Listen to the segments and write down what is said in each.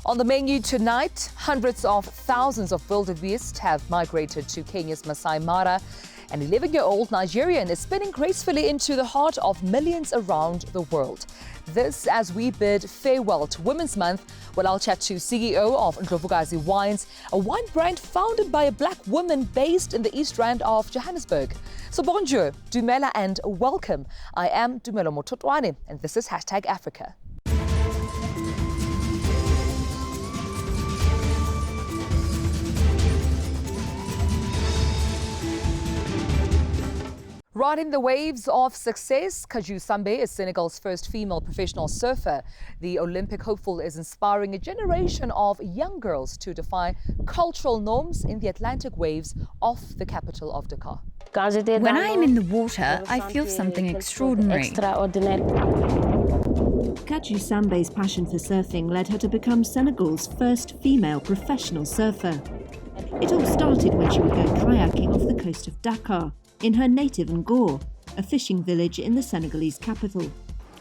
On the menu tonight, hundreds of thousands of wildebeest have migrated to Kenya's Maasai Mara. An 11-year-old Nigerian is spinning gracefully into the heart of millions around the world. This as we bid farewell to Women's Month. Well, I'll chat to CEO of Entrepreneurship Wines, a wine brand founded by a black woman based in the East Rand of Johannesburg. So bonjour, dumela and welcome. I am Dumelo Mototwane and this is #Africa. Riding the waves of success, Kaju Sambe is Senegal's first female professional surfer. The Olympic hopeful is inspiring a generation of young girls to defy cultural norms in the Atlantic waves off the capital of Dakar. When I am in the water, I feel something extraordinary. Kaju Sambe's passion for surfing led her to become Senegal's first female professional surfer. It all started when she would go kayaking off the coast of Dakar, in her native Ngor, a fishing village in the Senegalese capital.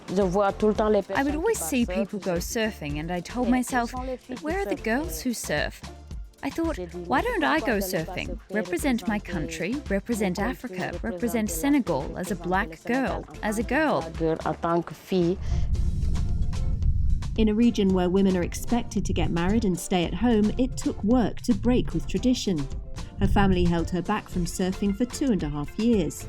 I would always see people go surfing and I told myself, where are the girls who surf? I thought, why don't I go surfing? Represent my country, represent Africa, represent Senegal as a black girl, as a girl. In a region where women are expected to get married and stay at home, it took work to break with tradition. Her family held her back from surfing for 2.5 years.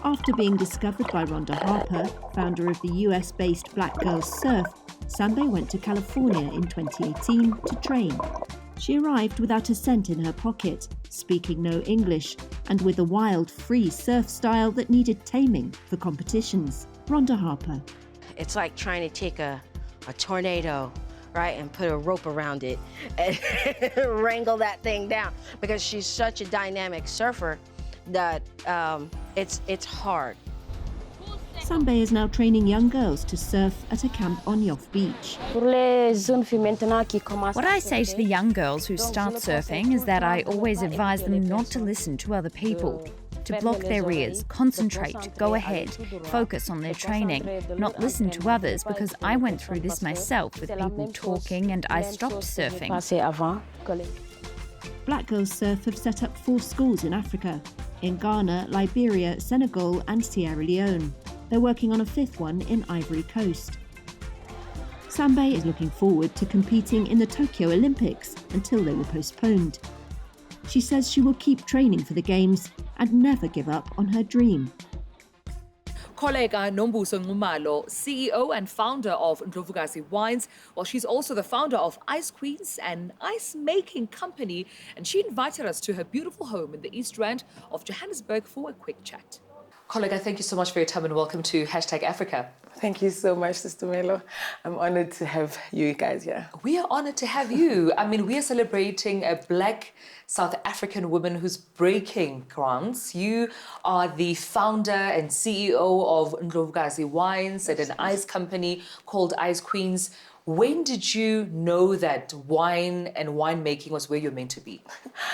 After being discovered by Rhonda Harper, founder of the US-based Black Girls Surf, Sambe went to California in 2018 to train. She arrived without a cent in her pocket, speaking no English, and with a wild, free surf style that needed taming for competitions. Rhonda Harper. It's like trying to take a tornado, right, and put a rope around it and wrangle that thing down, because she's such a dynamic surfer that it's hard. Sambe is now training young girls to surf at a camp on Yoff Beach. What I say to the young girls who start surfing is that I always advise them not to listen to other people, to block their ears, concentrate, go ahead, focus on their training, not listen to others, because I went through this myself with people talking and I stopped surfing. Black Girls Surf have set up 4 schools in Africa, in Ghana, Liberia, Senegal and Sierra Leone. They're working on a 5th one in Ivory Coast. Sambe is looking forward to competing in the Tokyo Olympics until they were postponed. She says she will keep training for the Games and never give up on her dream. Colleague Nombuso Ngumalo, CEO and founder of Ndlovukazi Wines. Well, she's also the founder of Ice Queens, an ice-making company, and she invited us to her beautiful home in the East Rand of Johannesburg for a quick chat. Colleague, thank you so much for your time and welcome to #Africa. Thank you so much, Sister Melo. I'm honored to have you guys here. We are honored to have you. I mean, we are celebrating a black South African woman who's breaking grounds. You are the founder and CEO of Ndlovukazi Wines at an ice company called Ice Queens. When did you know that wine and winemaking was where you're meant to be?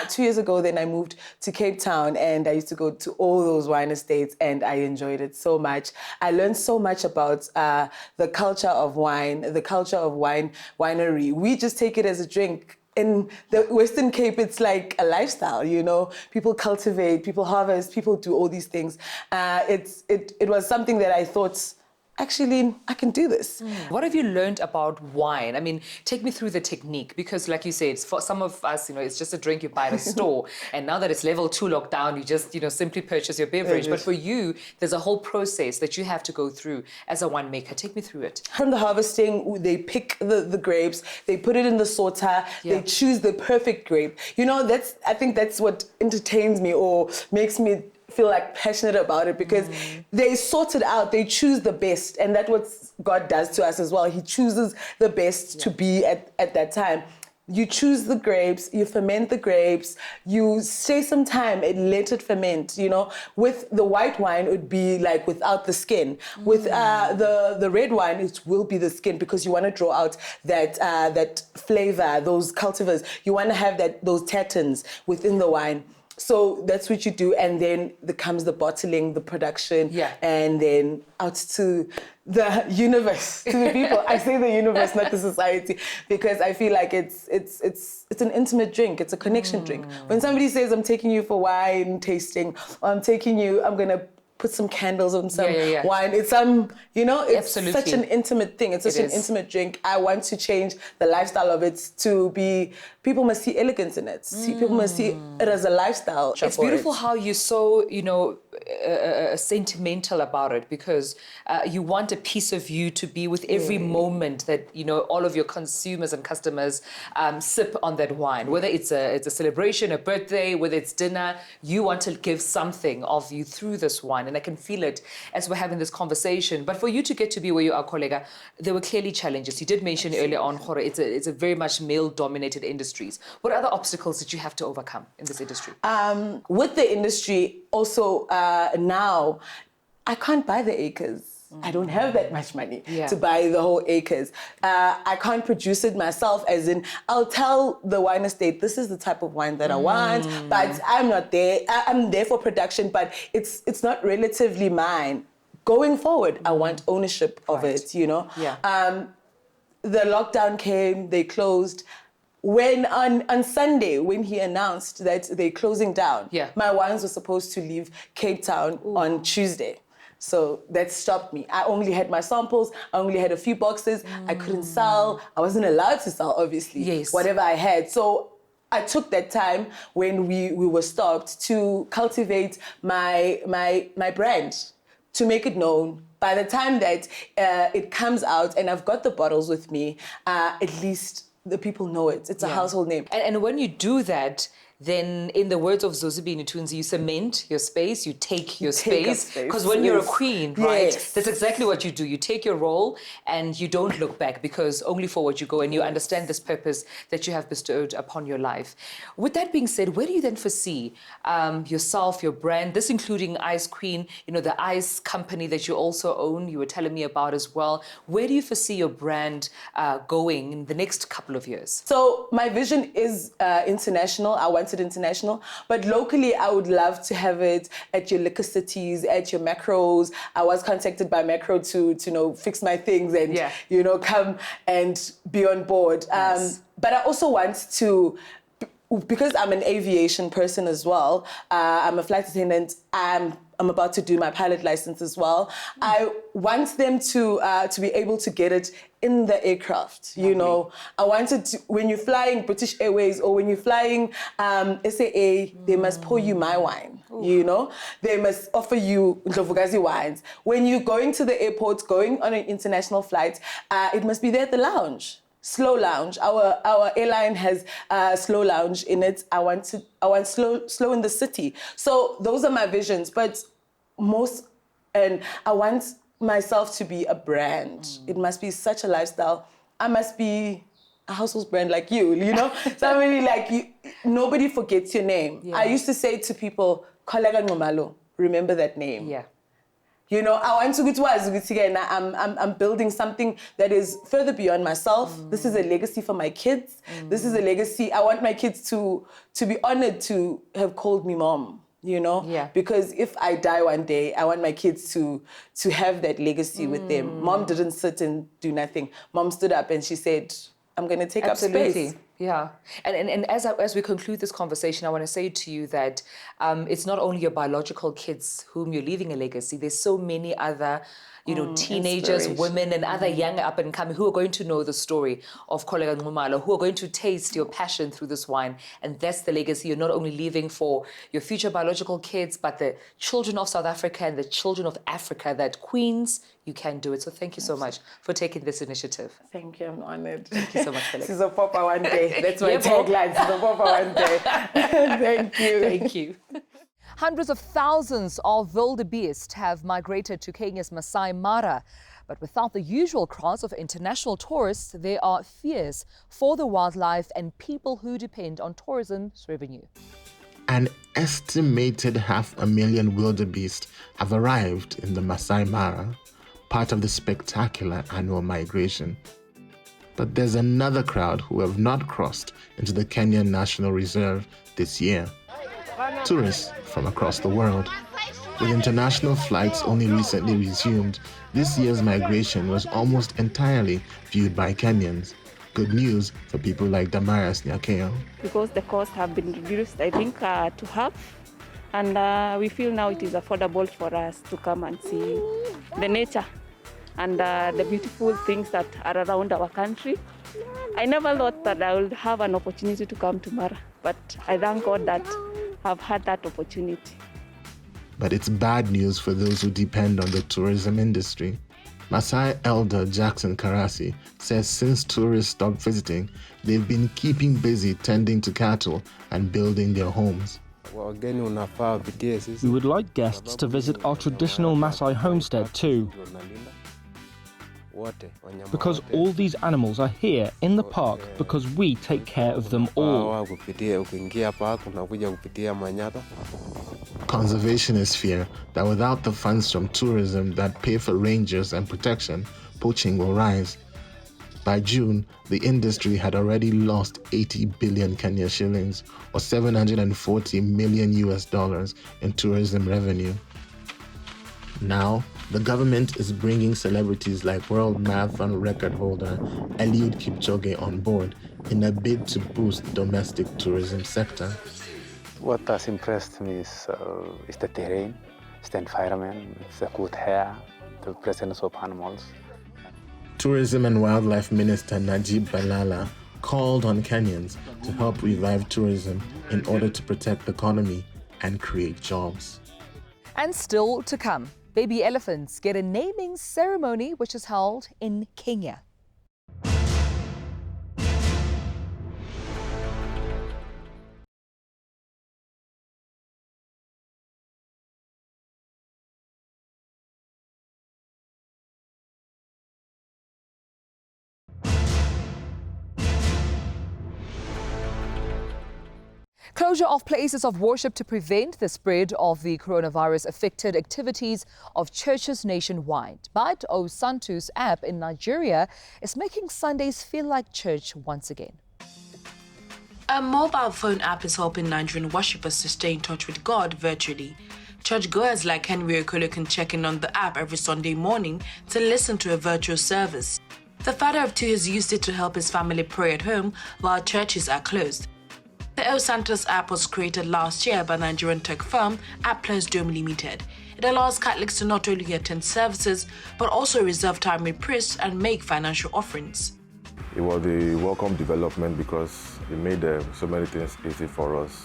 2 years ago, then I moved to Cape Town and I used to go to all those wine estates and I enjoyed it so much. I learned so much about the culture of wine, the culture of winery. We just take it as a drink. In the Western Cape, it's like a lifestyle, you know. People cultivate, people harvest, people do all these things. It was something that I thought, actually, I can do this. What have you learned about wine? I mean, take me through the technique, because like you said, for some of us, you know, it's just a drink you buy at a store. And now that it's level 2 lockdown, you just, you know, simply purchase your beverage. But for you, there's a whole process that you have to go through as a winemaker. Take me through it. From the harvesting, they pick the grapes, they put it in the sorter, they choose the perfect grape. You know, I think that's what entertains me or makes me feel like passionate about it, because they sort it out, they choose the best, and that's what God does to us as well. He chooses the best to be at that time. You choose the grapes, you ferment the grapes, you stay some time and let it ferment, you know. With the white wine, it would be like without the skin. With the red wine, it will be the skin, because you want to draw out that flavor, those cultivars. You want to have those tannins within the wine. So that's what you do, and then comes the bottling, the production, and then out to the universe, to the people. I say the universe, not the society, because I feel like it's an intimate drink. It's a connection drink. When somebody says, I'm taking you for wine tasting, or I'm gonna put some candles on some wine. It's it's such an intimate thing. It's such an intimate drink. I want to change the lifestyle of it to be, people must see elegance in it. People must see it as a lifestyle. It's beautiful how you're so, sentimental about it, because you want a piece of you to be with every moment that, all of your consumers and customers sip on that wine. Whether it's a celebration, a birthday, whether it's dinner, you want to give something of you through this wine. And I can feel it as we're having this conversation. But for you to get to be where you are, Kollega, there were clearly challenges. You did mention earlier on, Hore, it's a very much male-dominated industries. What other obstacles did you have to overcome in this industry? With the industry, also now, I can't buy the acres. I don't have that much money to buy the whole acres. I can't produce it myself, as in, I'll tell the wine estate, this is the type of wine that I want, but I'm not there. I'm there for production, but it's not relatively mine. Going forward, I want ownership of it, The lockdown came, they closed. When on Sunday, when he announced that they're closing down, my wines were supposed to leave Cape Town on Tuesday. So that stopped me. I only had my samples. I only had a few boxes. I couldn't sell. I wasn't allowed to sell, obviously, whatever I had. So I took that time when we were stopped to cultivate my brand, to make it known. By the time that it comes out and I've got the bottles with me, at least the people know it. It's a household name. And when you do that, then in the words of Zozibini Tunzi, you cement your space, you take your space. Because when you're a queen, right, that's exactly what you do. You take your role and you don't look back, because only forward you go, and you understand this purpose that you have bestowed upon your life. With that being said, where do you then foresee yourself, your brand, this including Ice Queen, the ice company that you also own, you were telling me about as well. Where do you foresee your brand going in the next couple of years? So my vision is international. I want it international, but locally I would love to have it at your liquor cities, at your macros. I was contacted by Macro to fix my things and come and be on board. But I also want to, because I'm an aviation person as well, I'm a flight attendant, I'm about to do my pilot license as well. I want them to be able to get it in the aircraft, I wanted to, when you're flying British Airways or when you're flying SAA, they must pour you my wine, They must offer you Ndlovukazi wines. When you're going to the airport, going on an international flight, it must be there at the lounge. Slow lounge. Our airline has slow lounge in it. I want slow in the city. So those are my visions. But and I want myself to be a brand. It must be such a lifestyle. I must be a household brand like you, Somebody like you. Nobody forgets your name. I used to say to people, Kollega Nxumalo, remember that name. I want to go to I'm building something that is further beyond myself. This is a legacy for my kids. This is a legacy. I want my kids to be honored to have called me mom, Because if I die one day, I want my kids to have that legacy with them. Mom didn't sit and do nothing. Mom stood up and she said, I'm going to take up space. Yeah. And as we conclude this conversation, I want to say to you that it's not only your biological kids whom you're leaving a legacy. There's so many other, teenagers, women, and other young up and coming who are going to know the story of Kollega Nxumalo, who are going to taste your passion through this wine. And that's the legacy you're not only leaving for your future biological kids, but the children of South Africa and the children of Africa, that Queens, you can do it. So thank you so much for taking this initiative. Thank you, I'm honored. Thank you so much, Kollega. This is a Papa one day. That's my tagline. This is a Papa one day. Thank you. Thank you. Hundreds of thousands of wildebeest have migrated to Kenya's Maasai Mara. But without the usual crowds of international tourists, there are fears for the wildlife and people who depend on tourism's revenue. An estimated 500,000 wildebeest have arrived in the Maasai Mara, part of the spectacular annual migration. But there's another crowd who have not crossed into the Kenyan National Reserve this year. tourists from across the world. With international flights only recently resumed, this year's migration was almost entirely viewed by Kenyans. Good news for people like Damaris Nyakeo. Because the costs have been reduced, I think, to half. And we feel now it is affordable for us to come and see the nature and the beautiful things that are around our country. I never thought that I would have an opportunity to come to Mara, but I thank God that I've had that opportunity. But it's bad news for those who depend on the tourism industry. Maasai elder Jackson Karasi says since tourists stopped visiting, they've been keeping busy tending to cattle and building their homes. We would like guests to visit our traditional Maasai homestead too, because all these animals are here in the park because we take care of them all. Conservationists fear that without the funds from tourism that pay for rangers and protection, poaching will rise. By June, the industry had already lost 80 billion Kenya shillings, or $740 million in tourism revenue. Now, the government is bringing celebrities like world marathon record holder Eliud Kipchoge on board in a bid to boost domestic tourism sector. What has impressed me is the terrain, it's the environment, it's the good hair, the presence of animals. Tourism and Wildlife Minister Najib Balala called on Kenyans to help revive tourism in order to protect the economy and create jobs. And still to come, baby elephants get a naming ceremony which is held in Kenya. Closure of places of worship to prevent the spread of the coronavirus affected activities of churches nationwide. But O Santos app in Nigeria is making Sundays feel like church once again. A mobile phone app is helping Nigerian worshippers to stay in touch with God virtually. Churchgoers like Henry Okolo can check in on the app every Sunday morning to listen to a virtual service. The father of two has used it to help his family pray at home while churches are closed. The El Santos app was created last year by Nigerian tech firm Appler's Dome Limited. It allows Catholics to not only attend services, but also reserve time with priests and make financial offerings. It was a welcome development because it made so many things easy for us.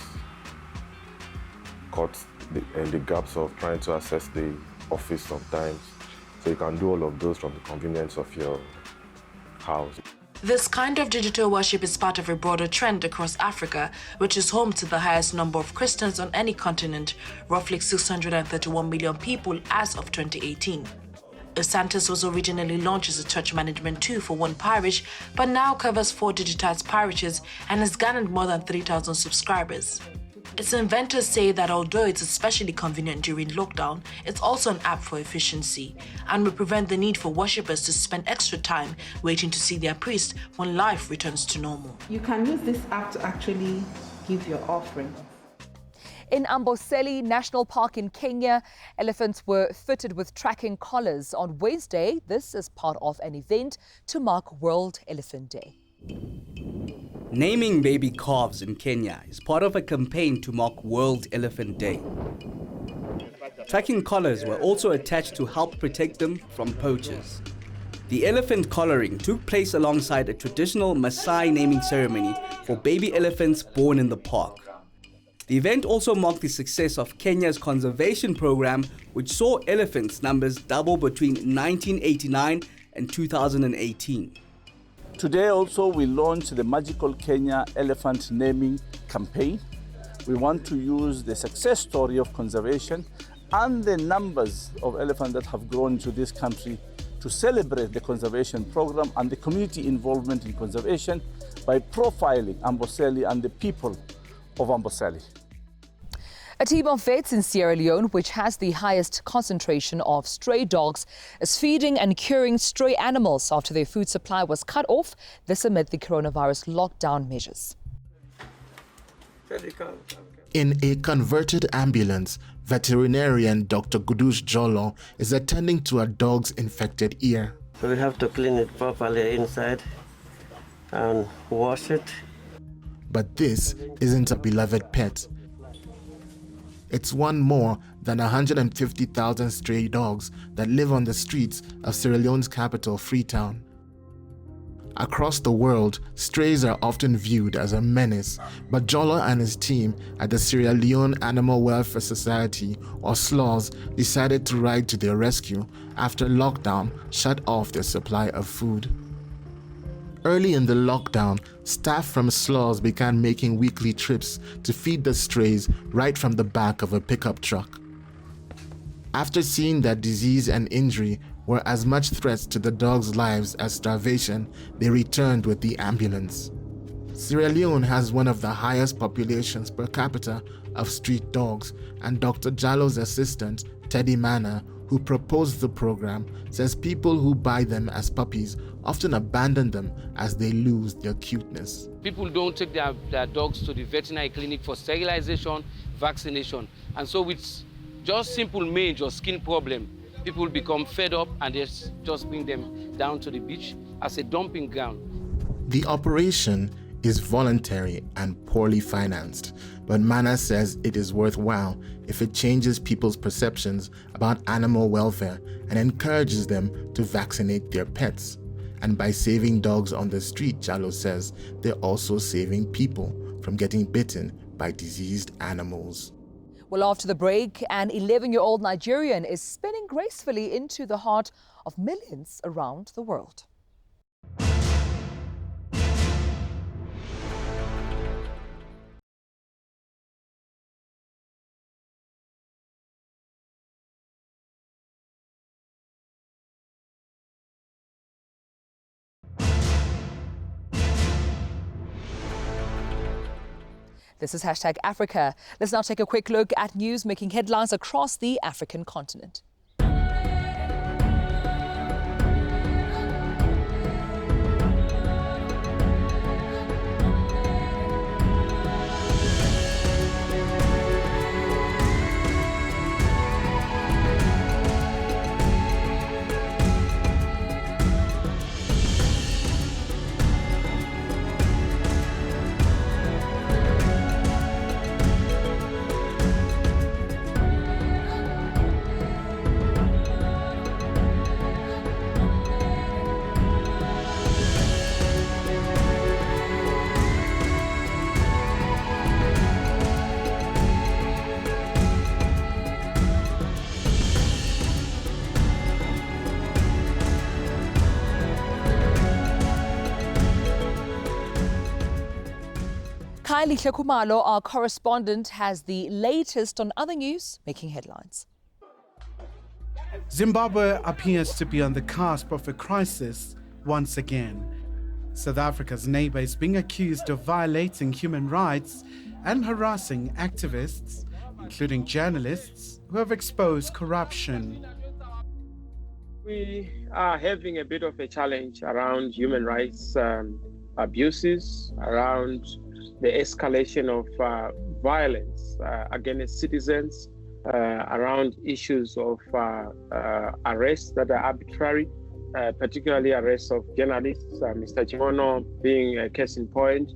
Cut the gaps of trying to access the office sometimes. So you can do all of those from the convenience of your house. This kind of digital worship is part of a broader trend across Africa, which is home to the highest number of Christians on any continent, roughly 631 million people as of 2018. El Santos was originally launched as a church management tool for one parish, but now covers 4 digitized parishes and has garnered more than 3,000 subscribers. Its inventors say that although it's especially convenient during lockdown, it's also an app for efficiency and will prevent the need for worshippers to spend extra time waiting to see their priest when life returns to normal. You can use this app to actually give your offering. In Amboseli National Park in Kenya, elephants were fitted with tracking collars on Wednesday. This is part of an event to mark World Elephant Day. Naming baby calves in Kenya is part of a campaign to mark World Elephant Day. Tracking collars were also attached to help protect them from poachers. The elephant collaring took place alongside a traditional Maasai naming ceremony for baby elephants born in the park. The event also marked the success of Kenya's conservation program, which saw elephants' numbers double between 1989 and 2018. Today also we launched the Magical Kenya Elephant Naming Campaign. We want to use the success story of conservation and the numbers of elephants that have grown to this country to celebrate the conservation program and the community involvement in conservation by profiling Amboseli and the people of Amboseli. A team of vets in Sierra Leone, which has the highest concentration of stray dogs, is feeding and curing stray animals after their food supply was cut off, this amid the coronavirus lockdown measures. In a converted ambulance, veterinarian Dr. Gudush Jolo is attending to a dog's infected ear. So we have to clean it properly inside and wash it. But this isn't a beloved pet. It's one more than 150,000 stray dogs that live on the streets of Sierra Leone's capital, Freetown. Across the world, strays are often viewed as a menace, but Jolo and his team at the Sierra Leone Animal Welfare Society, or SLAWS, decided to ride to their rescue after lockdown shut off their supply of food. Early in the lockdown, staff from SLAWS began making weekly trips to feed the strays right from the back of a pickup truck. After seeing that disease and injury were as much threats to the dogs' lives as starvation, they returned with the ambulance. Sierra Leone has one of the highest populations per capita of street dogs, and Dr. Jallo's assistant, Teddy Manna, who proposed the program, says people who buy them as puppies often abandon them as they lose their cuteness. People don't take their dogs to the veterinary clinic for sterilization, vaccination, and so with just simple mange or skin problem, people become fed up and they just bring them down to the beach as a dumping ground. The operation is voluntary and poorly financed, but Manna says it is worthwhile if it changes people's perceptions about animal welfare and encourages them to vaccinate their pets. And by saving dogs on the street, Jallo says, they're also saving people from getting bitten by diseased animals. Well, after the break, an 11-year-old Nigerian is spinning gracefully into the heart of millions around the world. This is #Africa. Let's now take a quick look at news making headlines across the African continent. Kylie Hlakumalo, our correspondent, has the latest on other news making headlines. Zimbabwe appears to be on the cusp of a crisis once again. South Africa's neighbor is being accused of violating human rights and harassing activists, including journalists who have exposed corruption. We are having a bit of a challenge around human rights abuses, around the escalation of violence against citizens, around issues of arrests that are arbitrary, particularly arrests of journalists, Mr. Chimono being a case in point.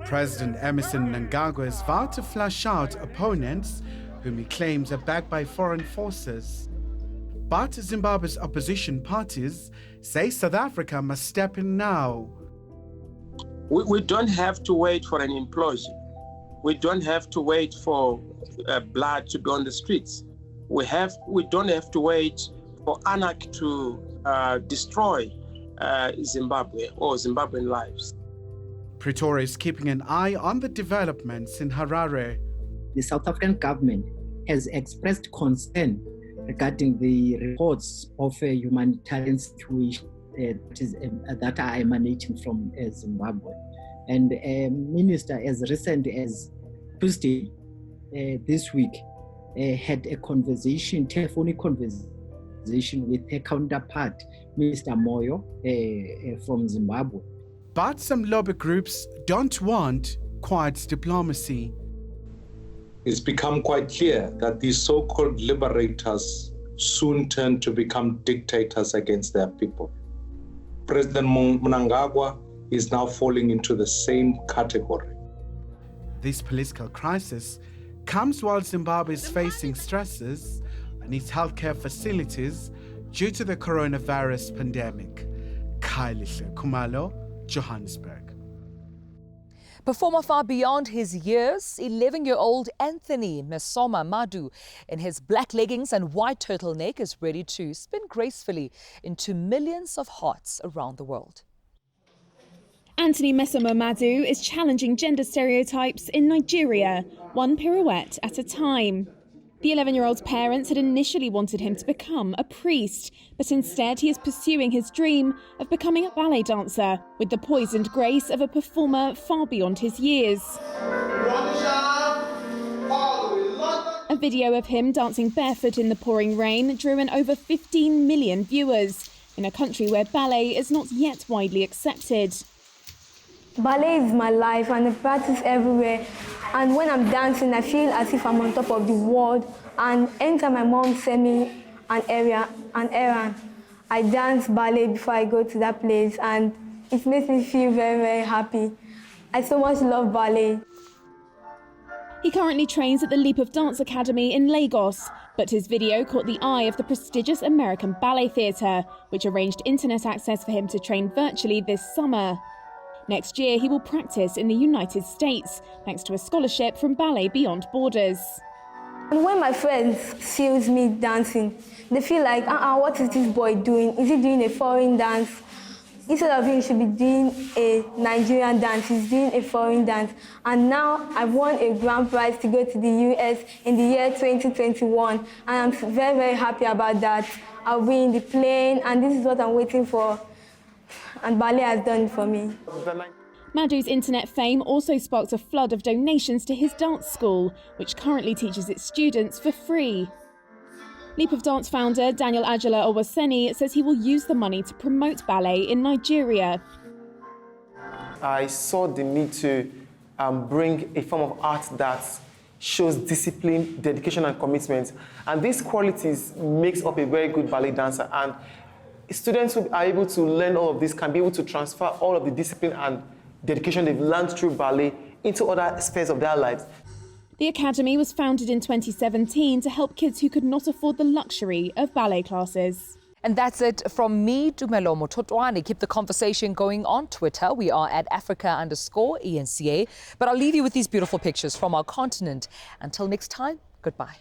President Emmerson Mnangagwa has vowed to flush out opponents whom he claims are backed by foreign forces. But Zimbabwe's opposition parties say South Africa must step in now. We don't have to wait for an implosion. We don't have to wait for blood to be on the streets. We don't have to wait for anarchy to destroy Zimbabwe or Zimbabwean lives. Pretoria is keeping an eye on the developments in Harare. The South African government has expressed concern regarding the reports of a humanitarian situation that are emanating from Zimbabwe. And a minister as recent as Tuesday this week had a telephonic conversation with her counterpart, Minister Moyo from Zimbabwe. But some lobby groups don't want quiet diplomacy. It's become quite clear that these so-called liberators soon turn to become dictators against their people. President Mnangagwa is now falling into the same category. This political crisis comes while Zimbabwe is facing stresses and its healthcare facilities due to the coronavirus pandemic. Kailishe Kumalo, Johannesburg. Performer far beyond his years, 11-year-old Anthony Mesoma Madu, in his black leggings and white turtleneck, is ready to spin gracefully into millions of hearts around the world. Anthony Mesoma Madu is challenging gender stereotypes in Nigeria, one pirouette at a time. The 11-year-old's parents had initially wanted him to become a priest, but instead he is pursuing his dream of becoming a ballet dancer with the poise and grace of a performer far beyond his years. A video of him dancing barefoot in the pouring rain drew in over 15 million viewers in a country where ballet is not yet widely accepted. Ballet is my life and I practice everywhere. And when I'm dancing, I feel as if I'm on top of the world. And anytime my mom sends me an errand, I dance ballet before I go to that place. And it makes me feel very, very happy. I so much love ballet. He currently trains at the Leap of Dance Academy in Lagos, but his video caught the eye of the prestigious American Ballet Theatre, which arranged internet access for him to train virtually this summer. Next year, he will practice in the United States, thanks to a scholarship from Ballet Beyond Borders. And when my friends see me dancing, they feel like, what is this boy doing? Is he doing a foreign dance? Instead of him, he should be doing a Nigerian dance. He's doing a foreign dance. And now I've won a grand prize to go to the US in the year 2021. And I'm very, very happy about that. I'll be in the plane, and this is what I'm waiting for. And ballet has done it for me. Madu's internet fame also sparked a flood of donations to his dance school, which currently teaches its students for free. Leap of Dance founder Daniel Ajala Owaseni says he will use the money to promote ballet in Nigeria. I saw the need to bring a form of art that shows discipline, dedication and commitment. And these qualities makes up a very good ballet dancer. And students who are able to learn all of this can be able to transfer all of the discipline and dedication they've learned through ballet into other spheres of their lives. The academy was founded in 2017 to help kids who could not afford the luxury of ballet classes. And that's it from me, Tumelo Mototwane. Keep the conversation going on Twitter. We are at Africa_ENCA. But I'll leave you with these beautiful pictures from our continent. Until next time, goodbye.